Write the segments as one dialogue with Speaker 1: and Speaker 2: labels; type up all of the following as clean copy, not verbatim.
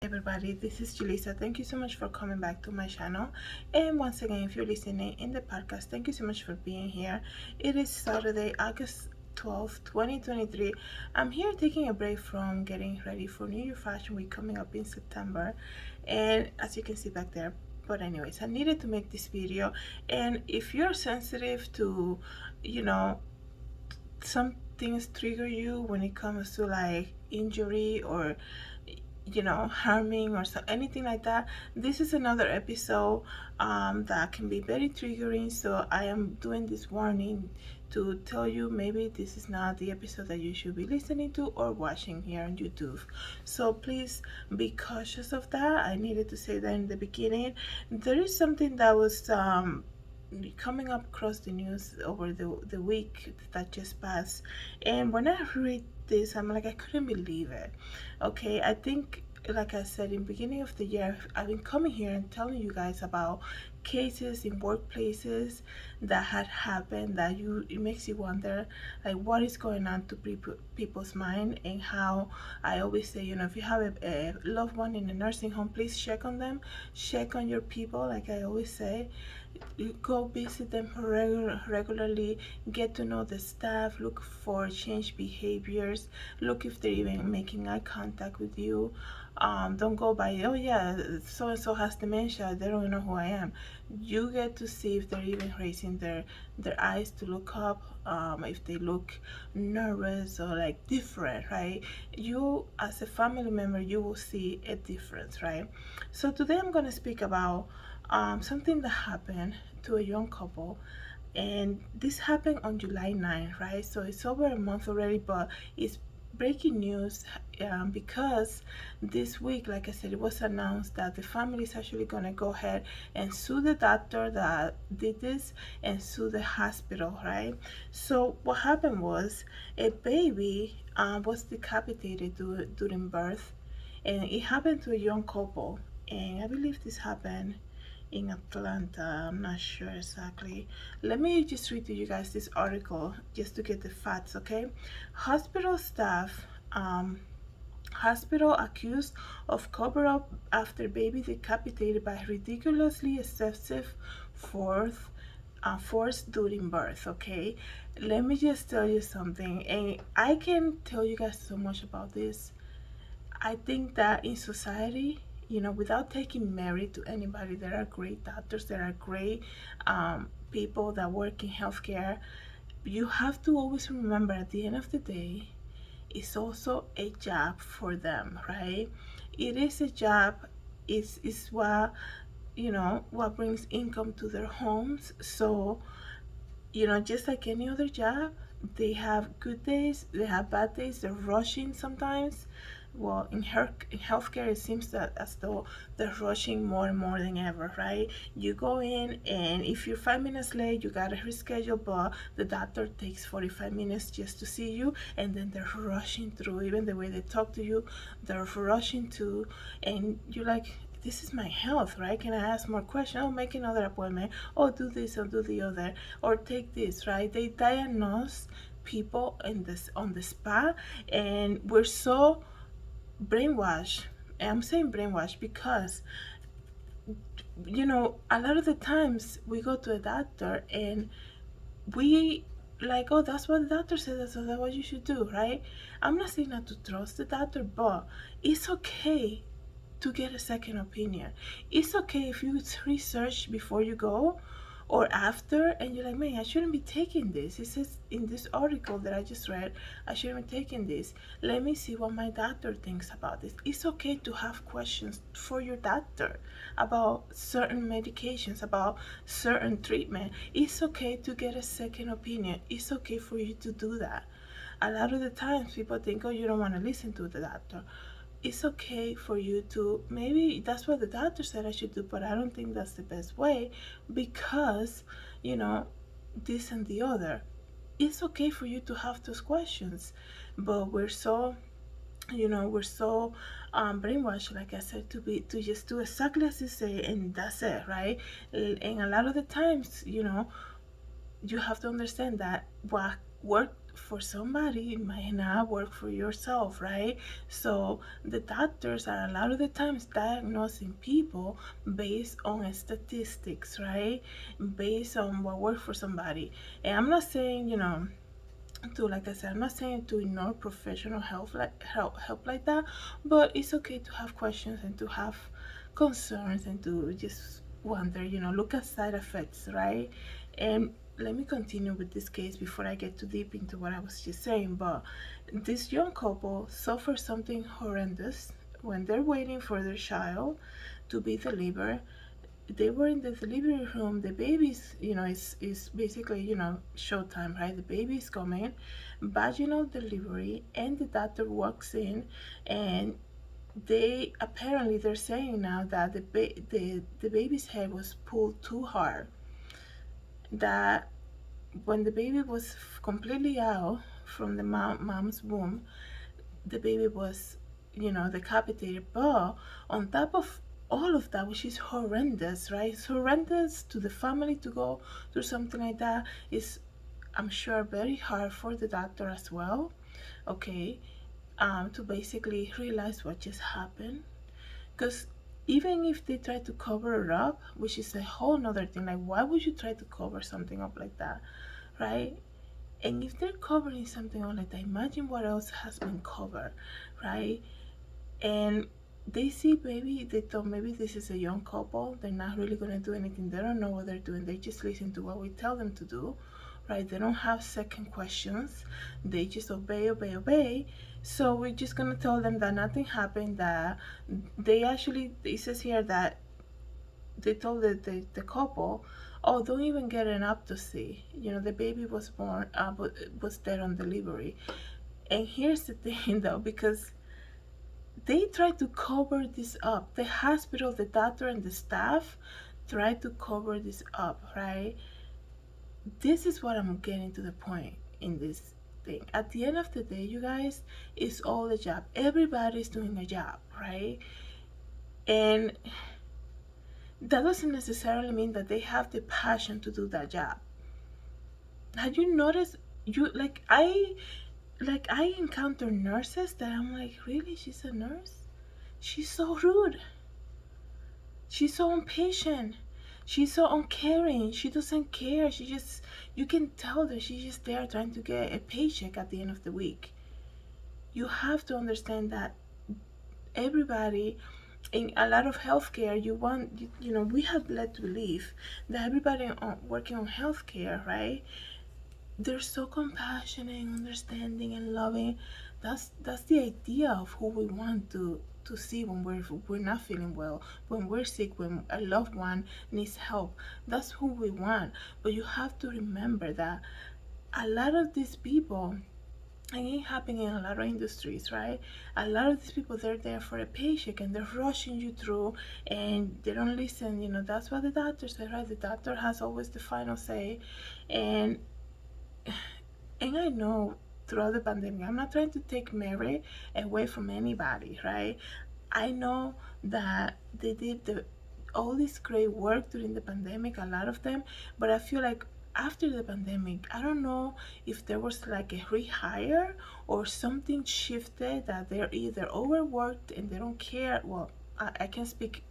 Speaker 1: Everybody, this is Julissa. Thank you so much for coming back to my channel. And once again, if you're listening in the podcast, thank you so much for being here. It is Saturday, August 12th, 2023. I'm here taking a break from getting ready for New Year Fashion Week coming up in September. And as you can see back there, but anyways, I needed to make this video. And if you're sensitive to, you know, some things trigger you when it comes to like injury or harming or anything like that, this is another episode that can be very triggering. So I am doing this warning to tell you maybe this is not the episode that you should be listening to or watching here on YouTube. So please be cautious of that. I needed to say that in the beginning. There is something that was coming up across the news over the week that just passed, and when I read this, I'm like, I couldn't believe it. Okay, I think, like I said in the beginning of the year, I've been coming here and telling you guys about cases in workplaces that had happened, that it makes you wonder like what is going on to people's mind. And how I always say, if you have a loved one in a nursing home, please check on them, check on your people. Like I always say, you go visit them regularly, get to know the staff, look for changed behaviors, look if they're even making eye contact with you. Don't go by, oh yeah, so and so has dementia, they don't know who I am. You get to see if they're even raising their eyes to look up, if they look nervous or like different, right? You as a family member, you will see a difference, right? So today I'm going to speak about something that happened to a young couple, and this happened on July 9th, right? So it's over a month already, but it's breaking news because this week, like I said, it was announced that the family is actually going to go ahead and sue the doctor that did this and sue the hospital, right? So what happened was a baby was decapitated during birth, and it happened to a young couple. And I believe this happened in Atlanta. I'm not sure exactly. Let me just read to you guys this article just to get the facts, okay? Hospital staff, hospital accused of cover up after baby decapitated by ridiculously excessive force. Force during birth. Okay, let me just tell you something, and I can tell you guys so much about this. I think that in society, without taking merit to anybody, there are great doctors, there are great people that work in healthcare. You have to always remember at the end of the day, it's also a job for them, right? It is a job, it's what, what brings income to their homes. So, just like any other job, they have good days, they have bad days, they're rushing sometimes. Well, in healthcare, it seems that as though they're rushing more and more than ever, right? You go in, and if you're 5 minutes late, you gotta reschedule, but the doctor takes 45 minutes just to see you, and then they're rushing through. Even the way they talk to you, they're rushing to, and you're like, this is my health, right? Can I ask more questions? Oh, make another appointment. Oh, do this or do the other, or take this, right? They diagnose people in this on the spot, and we're so brainwashed. And I'm saying brainwashed because a lot of the times we go to a doctor and we like, oh, that's what the doctor said, so that's what you should do, right? I'm not saying not to trust the doctor, but it's okay to get a second opinion. It's okay if you research before you go or after, and you're like, man, I shouldn't be taking this. It says in this article that I just read, I shouldn't be taking this. Let me see what my doctor thinks about this. It's okay to have questions for your doctor about certain medications, about certain treatment. It's okay to get a second opinion. It's okay for you to do that. A lot of the times people think, oh, you don't want to listen to the doctor. It's okay for you to, maybe that's what the doctor said I should do, but I don't think that's the best way because, this and the other. It's okay for you to have those questions, but we're so brainwashed, like I said, to just do exactly as you say, and that's it, right? And a lot of the times, you have to understand that what for somebody, it might not work for yourself, right? So the doctors are a lot of the times diagnosing people based on statistics, right? Based on what works for somebody. And I'm not saying, to, like I said, I'm not saying to ignore professional help like that, but it's okay to have questions and to have concerns and to just wonder, look at side effects, right? And let me continue with this case before I get too deep into what I was just saying. But this young couple suffered something horrendous when they're waiting for their child to be delivered. They were in the delivery room. The baby's, is basically, showtime, right? The baby's coming, vaginal delivery, and the doctor walks in, and they're saying now that the baby's head was pulled too hard, that when the baby was completely out from the mom's womb, the baby was, decapitated. But on top of all of that, which is horrendous, right? It's horrendous to the family to go through something like that. It's, I'm sure, very hard for the doctor as well, okay, to basically realize what just happened. Because even if they try to cover it up, which is a whole nother thing, like, why would you try to cover something up like that, right? And if they're covering something up like that, imagine what else has been covered, right? And they see, maybe they thought maybe this is a young couple, they're not really going to do anything, they don't know what they're doing, they just listen to what we tell them to do, right? They don't have second questions, they just obey. So we're just going to tell them that nothing happened, that they actually, it says here that they told the couple, oh, don't even get an autopsy, the baby was born, but was dead on delivery. And here's the thing though, because they tried to cover this up. The hospital, the doctor, and the staff tried to cover this up, right? This is what I'm getting to the point in this thing. At the end of the day, you guys, it's all a job. Everybody's doing a job, right? And that doesn't necessarily mean that they have the passion to do that job. Have you noticed, I encounter nurses that I'm like, really, she's a nurse? She's so rude. She's so impatient. She's so uncaring. She doesn't care. You can tell that she's just there trying to get a paycheck at the end of the week. You have to understand that everybody in a lot of healthcare, we have led to believe that everybody working on healthcare, right? They're so compassionate and understanding and loving. That's the idea of who we want to see when we're not feeling well, when we're sick, when a loved one needs help. That's who we want. But you have to remember that a lot of these people, and it happening in a lot of industries, right? A lot of these people, they're there for a paycheck and they're rushing you through and they don't listen. That's what the doctor said, right? The doctor has always the final say. And I know throughout the pandemic, I'm not trying to take merit away from anybody, right? I know that they did all this great work during the pandemic, a lot of them, but I feel like after the pandemic, I don't know if there was like a rehire or something shifted, that they're either overworked and they don't care. Well, I can speak,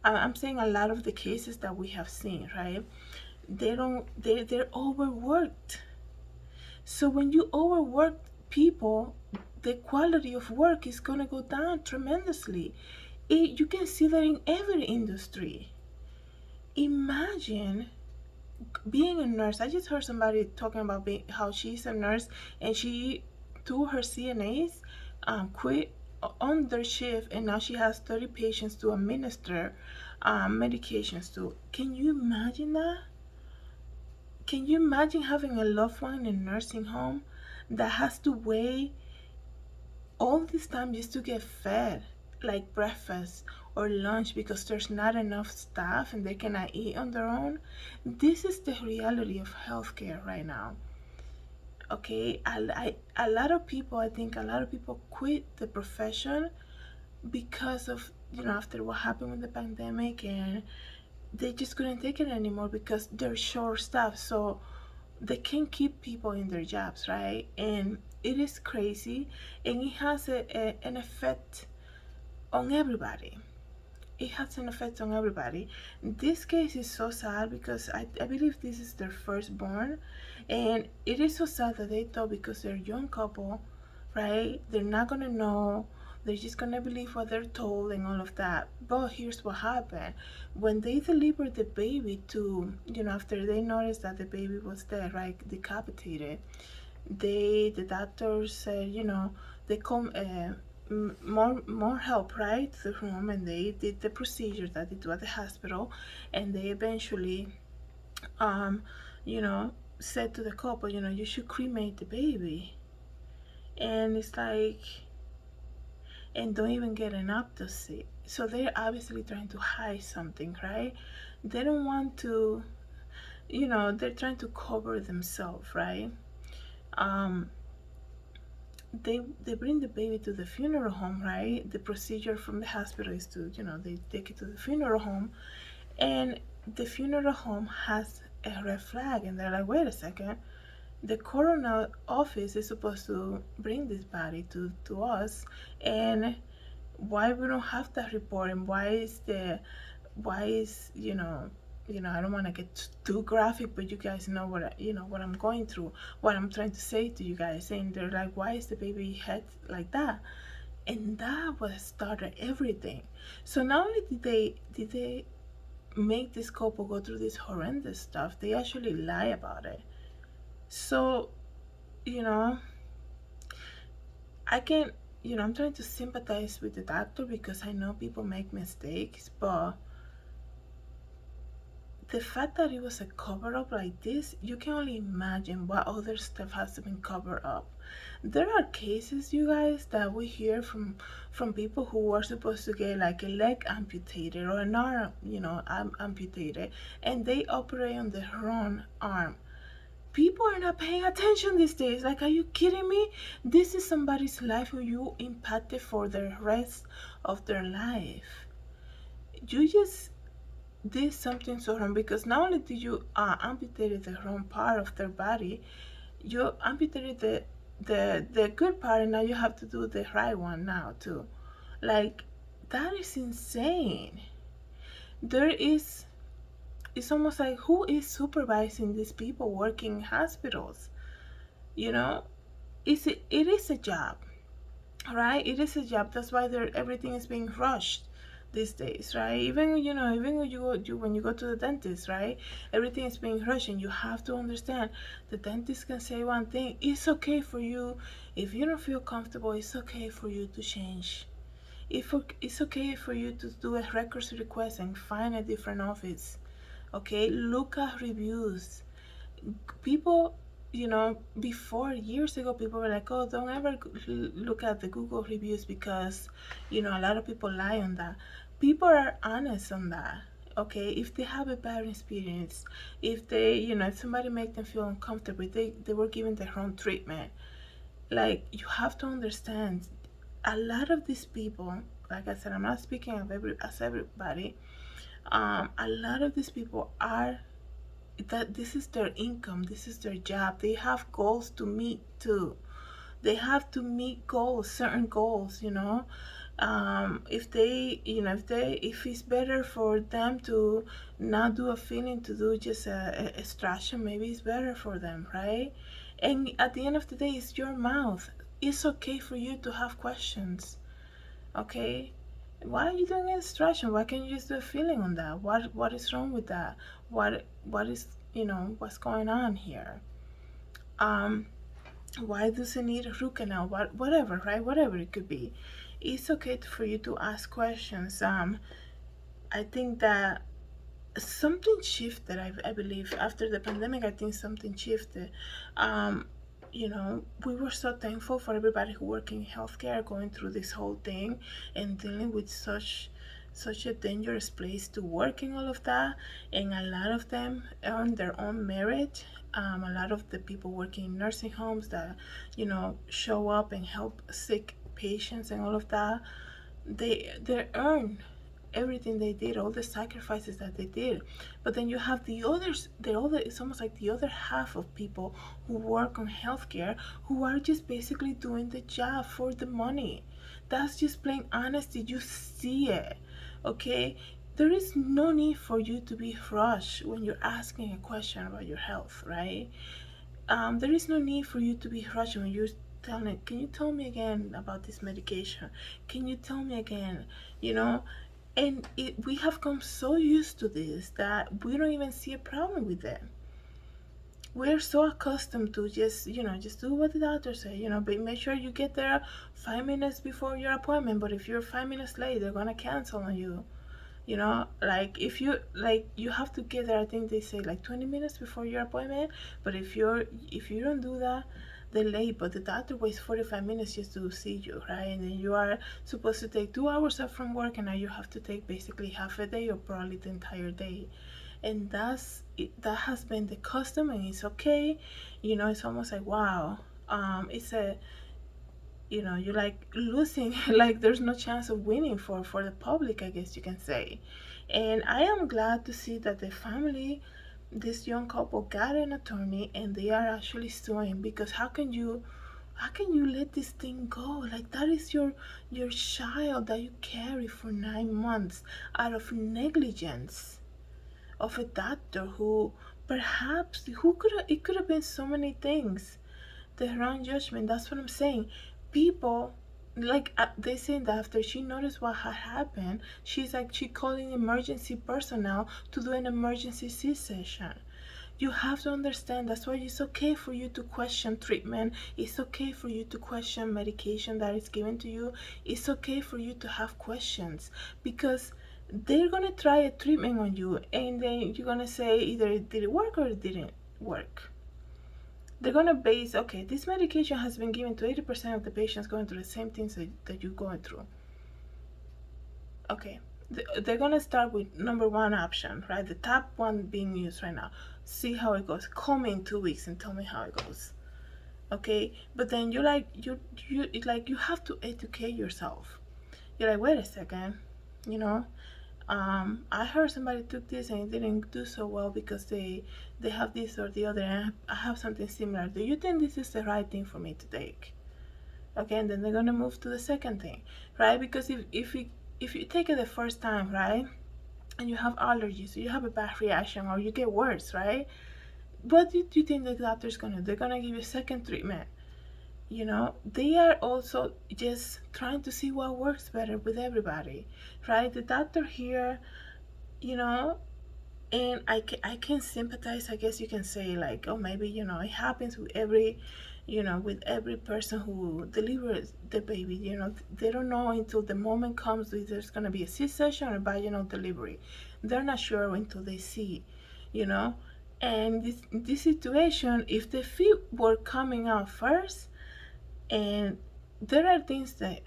Speaker 1: I'm saying a lot of the cases that we have seen, right? They're overworked. So when you overwork people, the quality of work is going to go down tremendously. You can see that in every industry. Imagine being a nurse. I just heard somebody talking about how she's a nurse and she, through her CNAs, quit on their shift, and now she has 30 patients to administer medications to. Can you imagine that? Can you imagine having a loved one in a nursing home that has to wait all this time just to get fed, like breakfast or lunch, because there's not enough staff and they cannot eat on their own? This is the reality of healthcare right now. Okay, a lot of people, I think a lot of people quit the profession because of, after what happened with the pandemic, and they just couldn't take it anymore because they're short staffed. So they can keep people in their jobs, right? And it is crazy, and it has an effect on everybody. It has an effect on everybody. This case is so sad because I believe this is their firstborn, and it is so sad that they thought because they're a young couple, right? They're not gonna know. They're just gonna believe what they're told and all of that. But here's what happened: when they delivered the baby to, after they noticed that the baby was dead, right, decapitated, the doctors said, they come more help, right, to the room, and they did the procedure that they do at the hospital, and they eventually um you know said to the couple, you should cremate the baby. And it's like, and don't even get an autopsy. So they're obviously trying to hide something, right? They don't want to, they're trying to cover themselves, right? um they bring the baby to the funeral home, right? The procedure from the hospital is to, they take it to the funeral home, and the funeral home has a red flag, and they're like, wait a second, the coroner office is supposed to bring this body to us, and why we don't have that report, and why is I don't want to get too graphic, but you guys know what I'm going through, what I'm trying to say to you guys. And they're like, why is the baby head like that? And that was started everything. So not only did they make this couple go through this horrendous stuff, they actually lie about it. So, you know I can, I'm trying to sympathize with the doctor because I know people make mistakes, but the fact that it was a cover up like this, you can only imagine what other stuff has been covered up. There are cases, you guys, that we hear from people who are supposed to get like a leg amputated or an arm, amputated, and they operate on the wrong arm. People are not paying attention these days. Like, are you kidding me? This is somebody's life who you impacted for the rest of their life. You just did something so wrong, because not only did you amputated the wrong part of their body, you amputated the good part, and now you have to do the right one now too. Like, that is insane. There is It's almost like, who is supervising these people working in hospitals? You know, it is a job, right? It is a job. That's why everything is being rushed these days, right? Even when when you go to the dentist, right? Everything is being rushed, and you have to understand, the dentist can say one thing. It's okay for you, if you don't feel comfortable, it's okay for you to change. If it's okay for you to do a records request and find a different office. Okay, look at reviews. People, before, years ago, people were like, oh, don't ever look at the Google reviews because, a lot of people lie on that. People are honest on that. Okay, if they have a bad experience, if if somebody make them feel uncomfortable, they were given the wrong treatment. Like, you have to understand, a lot of these people, like I said, I'm not speaking of everybody. A lot of these people are, that this is their income, this is their job. They have goals to meet too. They have to meet goals, certain goals. If it's better for them to not do a filling, to do just a extraction, maybe it's better for them, right? And at the end of the day, it's your mouth. It's okay for you to have questions. Okay, why are you doing an extraction? Why can't you just do a filling on that? What is wrong with that? What is, what's going on here? um why does it need a root canal? Whatever, right? Whatever it could be, it's okay for you to ask questions. I think that something shifted. I believe after the pandemic, I think something shifted. um we were so thankful for everybody who work in healthcare, going through this whole thing and dealing with such a dangerous place to work and all of that. And a lot of them earn their own merit. A lot of the people working in nursing homes that, show up and help sick patients and all of that, they earn everything they did, all the sacrifices that they did. But then you have the others, it's almost like the other half of people who work on healthcare who are just basically doing the job for the money. That's just plain honesty. You see it, okay? There is no need for you to be rushed when you're asking a question about your health, right? There is no need for you to be rushed when you're telling, can you tell me again about this medication? Can you tell me again? You know, and we have come so used to this that we don't even see a problem with it. We're so accustomed to just do what the doctor say, but make sure you get there 5 minutes before your appointment. But if you're 5 minutes late, they're gonna cancel on you. Like if you have to get there, I think they say like 20 minutes before your appointment. But if you don't do that, they're late. But the doctor waits 45 minutes just to see you, right? And then you are supposed to take 2 hours off from work, and now you have to take basically half a day or probably the entire day. And that has been the custom, and it's okay. It's almost like, wow. It's a you're like losing, like there's no chance of winning for the public, I guess you can say. And I am glad to see that the family, this young couple, got an attorney, and they are actually suing, because how can you let this thing go? Like, that is your child that you carry for 9 months out of negligence of a doctor who perhaps who could have it could have been so many things. The wrong judgment. That's what I'm saying. People, like, they say that after she noticed what had happened, she calling emergency personnel to do an emergency C-section. You have to understand, that's why it's okay for you to question treatment. It's okay for you to question medication that is given to you. It's okay for you to have questions, because they're gonna try a treatment on you, and then you're gonna say either it did work or it didn't work. They're gonna base, okay, this medication has been given to 80% of the patients going through the same things that you're going through. Okay, they're gonna start with number one option, right? The top one being used right now. See how it goes. Call me in 2 weeks and tell me how it goes. Okay, but then you have to educate yourself. You're like, wait a second, you know, I heard somebody took this and it didn't do so well because they have this or the other, and I have something similar. Do you think this is the right thing for me to take? Okay, and then they're gonna move to the second thing, right? Because if you take it the first time, right, and you have allergies, or you have a bad reaction, or you get worse, right? What do you think the doctor's gonna do? They're gonna give you a second treatment. They are also just trying to see what works better with everybody, right? The doctor here, you know and I can sympathize, I guess you can say, like, oh, maybe it happens with every person who delivers the baby. They don't know until the moment comes if there's going to be a C-section or vaginal delivery. They're not sure until they see, you know and this situation, if the feet were coming out first, and there are things that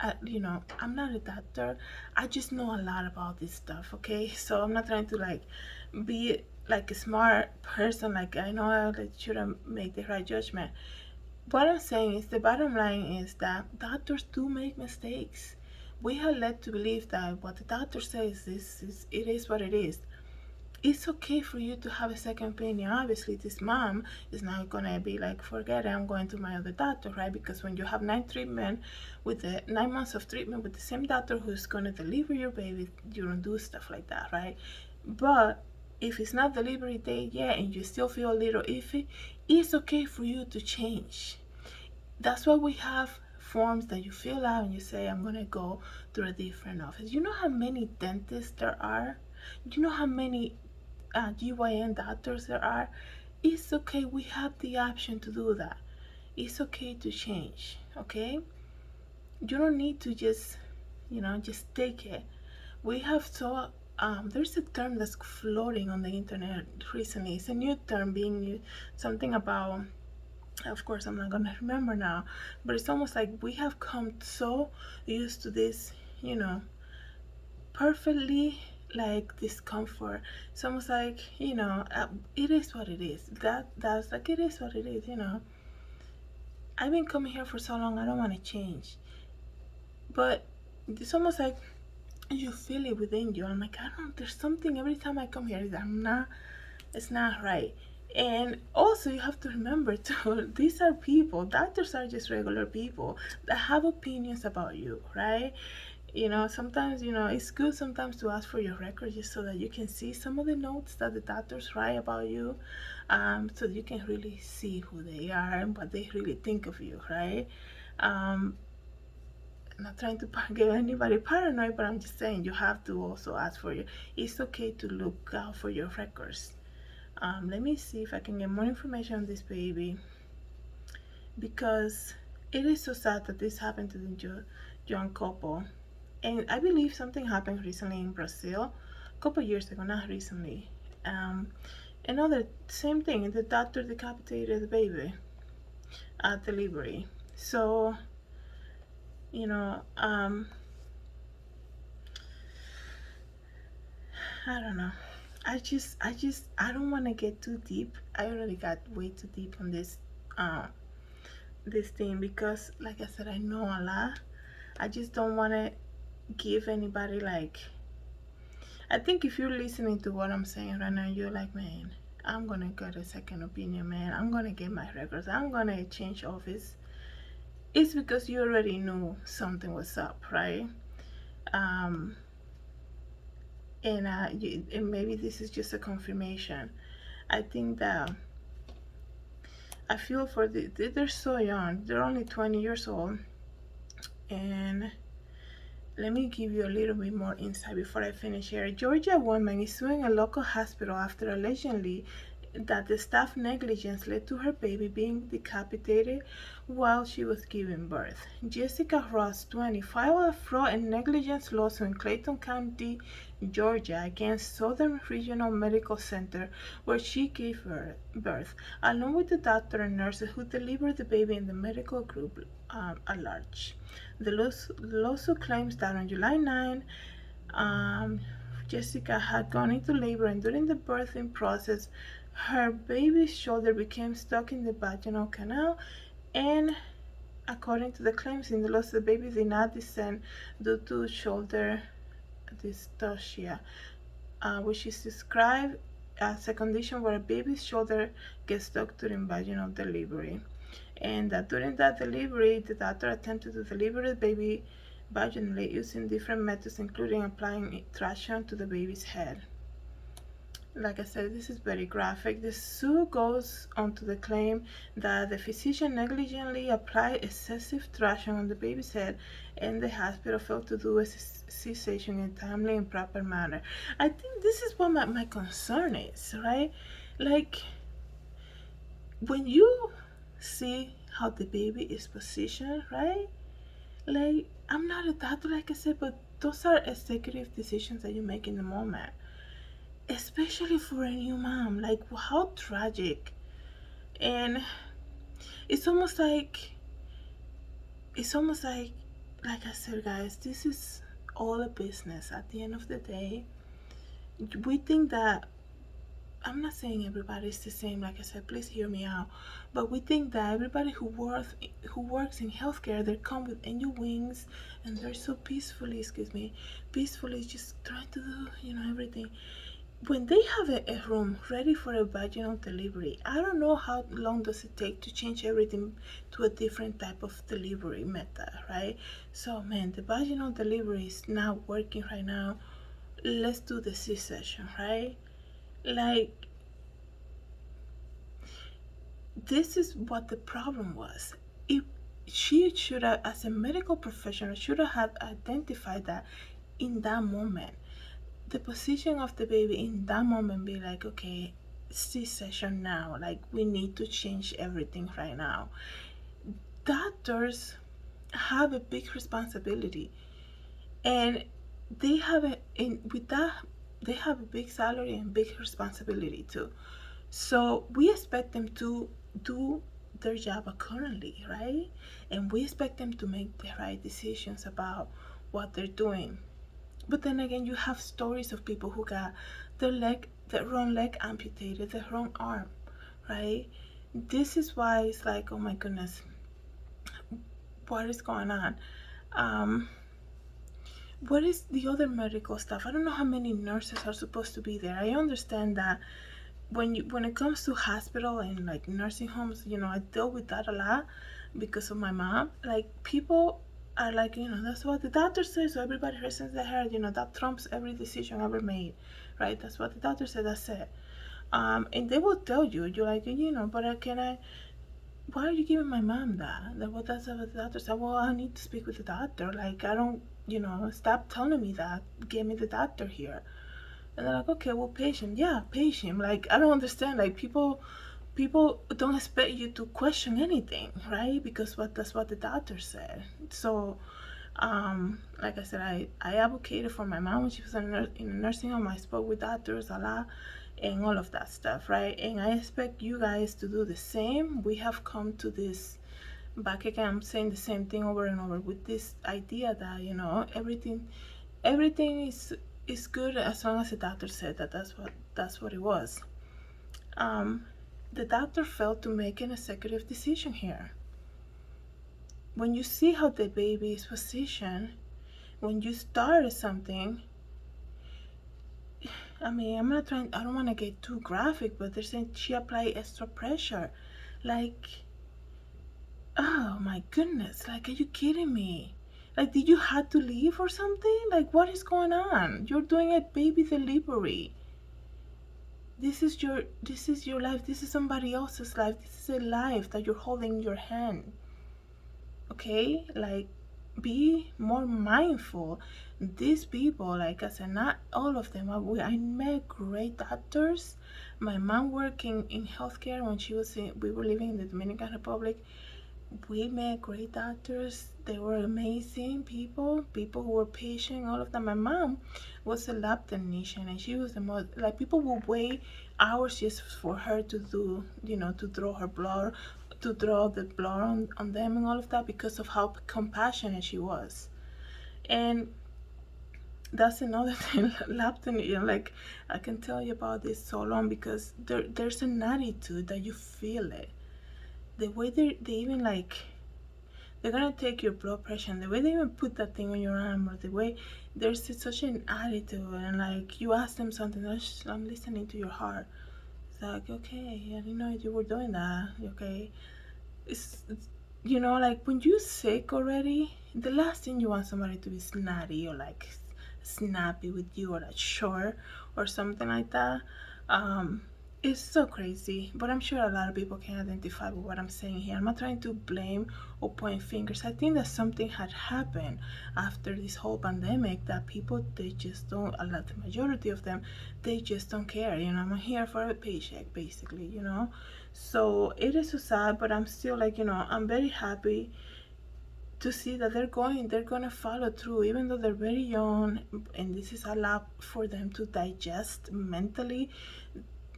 Speaker 1: I'm not a doctor. I just know a lot about this stuff, okay? So I'm not trying to like be like a smart person, like I know I shouldn't make the right judgment. What I'm saying is, the bottom line is that doctors do make mistakes. We are led to believe that what the doctor says is what it is. It's okay for you to have a second opinion. Obviously, this mom is not gonna be like, forget it, I'm going to my other doctor, right? Because when you have 9 months of treatment with the same doctor who's gonna deliver your baby, you don't do stuff like that, right? But if it's not delivery day yet and you still feel a little iffy, it's okay for you to change. That's why we have forms that you fill out and you say, I'm gonna go through a different office. You know how many dentists there are? You know how many GYN doctors there are? It's okay. We have the option to do that. It's okay to change. Okay? You don't need to just take it. We have there's a term that's floating on the internet recently. It's a new term being used, something about, of course, I'm not gonna remember now, but it's almost like we have come so used to this, perfectly like discomfort. It's almost like, it is what it is. That's like, it is what it is. I've been coming here for so long, I don't want to change. But it's almost like you feel it within you. I'm like, I don't, there's something every time I come here that it's not right. And also, you have to remember too, these are people, doctors are just regular people that have opinions about you, right? Sometimes, it's good sometimes to ask for your record just so that you can see some of the notes that the doctors write about you, so you can really see who they are and what they really think of you, right? Um, I'm not trying to get anybody paranoid, but I'm just saying you have to also ask for your. It's okay to look out for your records. Let me see if I can get more information on this baby, because it is so sad that this happened to the young couple. And I believe something happened recently in Brazil, a couple years ago, not recently. Um, Another same thing. The doctor decapitated the baby at delivery. So you know, I don't know. I don't want to get too deep. I already got way too deep on uh, this thing because, like I said, I know a lot. I just don't want to give anybody like. I think if you're listening to what I'm saying right now, you're like, man, I'm gonna get a second opinion, man. I'm gonna get my records. I'm gonna change office. It's because you already knew something was up, right? Um, and maybe this is just a confirmation. I think that I feel for they're so young. They're only 20 years old, and let me give you a little bit more insight before I finish here. A Georgia woman is suing a local hospital after allegedly that the staff negligence led to her baby being decapitated while she was giving birth. Jessica Ross, 20, filed a fraud and negligence lawsuit in Clayton County, Georgia, against Southern Regional Medical Center, where she gave birth, along with the doctor and nurses who delivered the baby in the medical group at large. The lawsuit claims that on July 9, Jessica had gone into labor, and during the birthing process, her baby's shoulder became stuck in the vaginal canal, and according to the claims in the lawsuit, the baby did not descend due to shoulder dystocia, which is described as a condition where a baby's shoulder gets stuck during vaginal delivery. And that during that delivery, the doctor attempted to deliver the baby vaginally using different methods, including applying traction to the baby's head. Like I said, this is very graphic. The suit goes on to the claim that the physician negligently applied excessive traction on the baby's head and the hospital failed to do a C-section in a timely and proper manner. I think this is what my concern is, right? Like, when you see how the baby is positioned, right? Like, I'm not a doctor, like I said, but those are executive decisions that you make in the moment, especially for a new mom. Like, how tragic. And it's almost like, it's almost like I said, guys, this is all a business. At the end of the day, we think that, I'm not saying everybody's the same, like I said, please hear me out. But we think that everybody who works in healthcare, they come with angel wings and they're so peacefully just trying to do, everything. When they have a room ready for a vaginal delivery, I don't know how long does it take to change everything to a different type of delivery method, right? So man, the vaginal delivery is not working right now. Let's do the C-section, right? Like, this is what the problem was. If she should have, as a medical professional, should have identified that in that moment. The position of the baby in that moment, be like, okay, C-section now. Like, we need to change everything right now. Doctors have a big responsibility, and they have with that, they have a big salary and big responsibility too. So we expect them to do their job accordingly, right? And we expect them to make the right decisions about what they're doing. But then again, you have stories of people who got the wrong leg amputated, the wrong arm, right? This is why it's like, oh my goodness, what is going on? Um, what is the other medical stuff? I don't know how many nurses are supposed to be there. I understand that when it comes to hospital and like nursing homes, I deal with that a lot because of my mom. Like, people are like, that's what the doctor says, so everybody listens to her. That trumps every decision ever made, right? That's what the doctor said. That's it. And they will tell you, you're like, but can I? Why are you giving my mom that? That's what the doctor said. Well, I need to speak with the doctor. Like, I don't, stop telling me that. Give me the doctor here. And they're like, okay, well, patient. Yeah, patient. Like, I don't understand. Like, people don't expect you to question anything, right? Because that's what the doctor said. So, like I said, I advocated for my mom when she was in a nursing home. I spoke with doctors a lot and all of that stuff, right? And I expect you guys to do the same. We have come to this back again. I'm saying the same thing over and over with this idea that everything is good as long as the doctor said that. That's what it was. The doctor failed to make an executive decision here. When you see how the baby is positioned, when you start something, I mean, I don't want to get too graphic, but they're saying she applied extra pressure. Like, oh my goodness, like, are you kidding me? Like, did you have to leave or something? Like, what is going on? You're doing a baby delivery. This is your life. This is somebody else's life. This is a life that you're holding in your hand. Okay? Like, be more mindful. These people, like I said, not all of them. I met great doctors. My mom working in healthcare when we were living in the Dominican Republic. We met great doctors. They were amazing people who were patient, all of that. My mom was a lab technician, and she was the most, like, people would wait hours just for her to do, to draw her blood, to draw the blood on them and all of that, because of how compassionate she was. And that's another thing. Lab technician, like, I can tell you about this so long, because there's an attitude that you feel it. The way they even, like, they're gonna take your blood pressure, and the way they even put that thing on your arm, or the way there's such an attitude, and like, you ask them something, I'm listening to your heart. It's like, okay, I didn't know you were doing that. Okay, it's like, when you're sick already, the last thing you want somebody to be snotty or like snappy with you, or like short or something like that. It's so crazy, but I'm sure a lot of people can identify with what I'm saying here. I'm not trying to blame or point fingers. I think that something had happened after this whole pandemic that people, they just don't, the majority of them, they just don't care. I'm here for a paycheck, basically, So it is so sad, but I'm still like, I'm very happy to see that they're gonna follow through, even though they're very young, and this is a lot for them to digest mentally.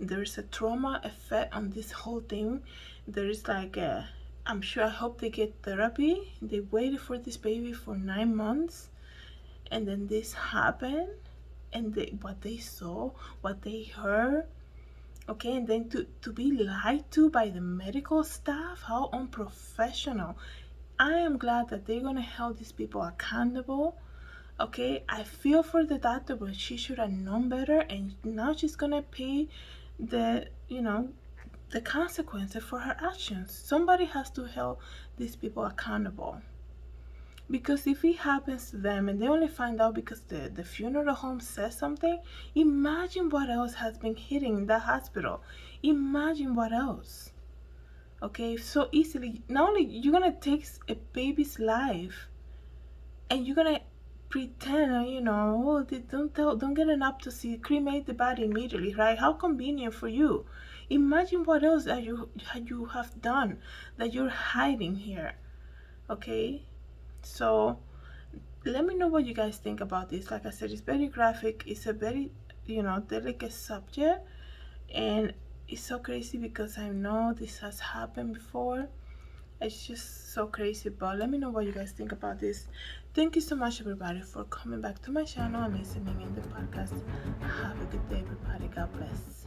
Speaker 1: There's a trauma effect on this whole thing. There is like I'm sure, I hope they get therapy. They waited for this baby for 9 months, and then this happened, and what they saw, what they heard, okay, and then to be lied to by the medical staff, how unprofessional. I am glad that they're gonna hold these people accountable. Okay, I feel for the doctor, but she should have known better, and now she's gonna pay the consequences for her actions. Somebody has to hold these people accountable, because if it happens to them and they only find out because the funeral home says something, imagine what else has been hitting in that hospital. Imagine what else. Okay, so easily, not only you're gonna take a baby's life, and you're gonna pretend, don't get an autopsy, cremate the body immediately, right? How convenient for you. Imagine what else that you have done, that you're hiding here. Okay, so let me know what you guys think about this. Like I said, it's very graphic. It's a very delicate subject, and it's so crazy because I know this has happened before. It's just so crazy, but let me know what you guys think about this. Thank you so much, everybody, for coming back to my channel and listening in the podcast. Have a good day, everybody. God bless.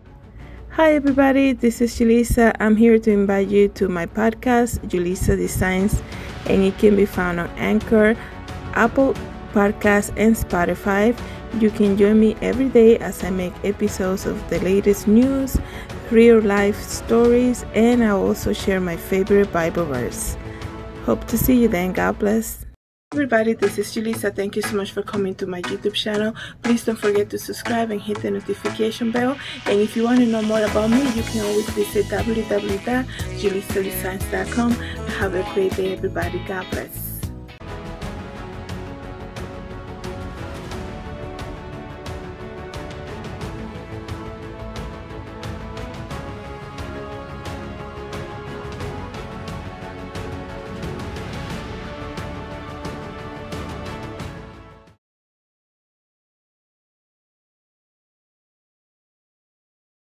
Speaker 1: Hi, everybody. This is Julissa. I'm here to invite you to my podcast, Julissadesigns, and it can be found on Anchor, Apple Podcast and Spotify. You can join me every day as I make episodes of the latest news, real life stories, and I also share my favorite Bible verse. Hope to see you then. God bless. Everybody, this is Julissa. Thank you so much for coming to my YouTube channel. Please don't forget to subscribe and hit the notification bell. And if you want to know more about me, you can always visit www.julissadesigns.com. Have a great day, everybody. God bless.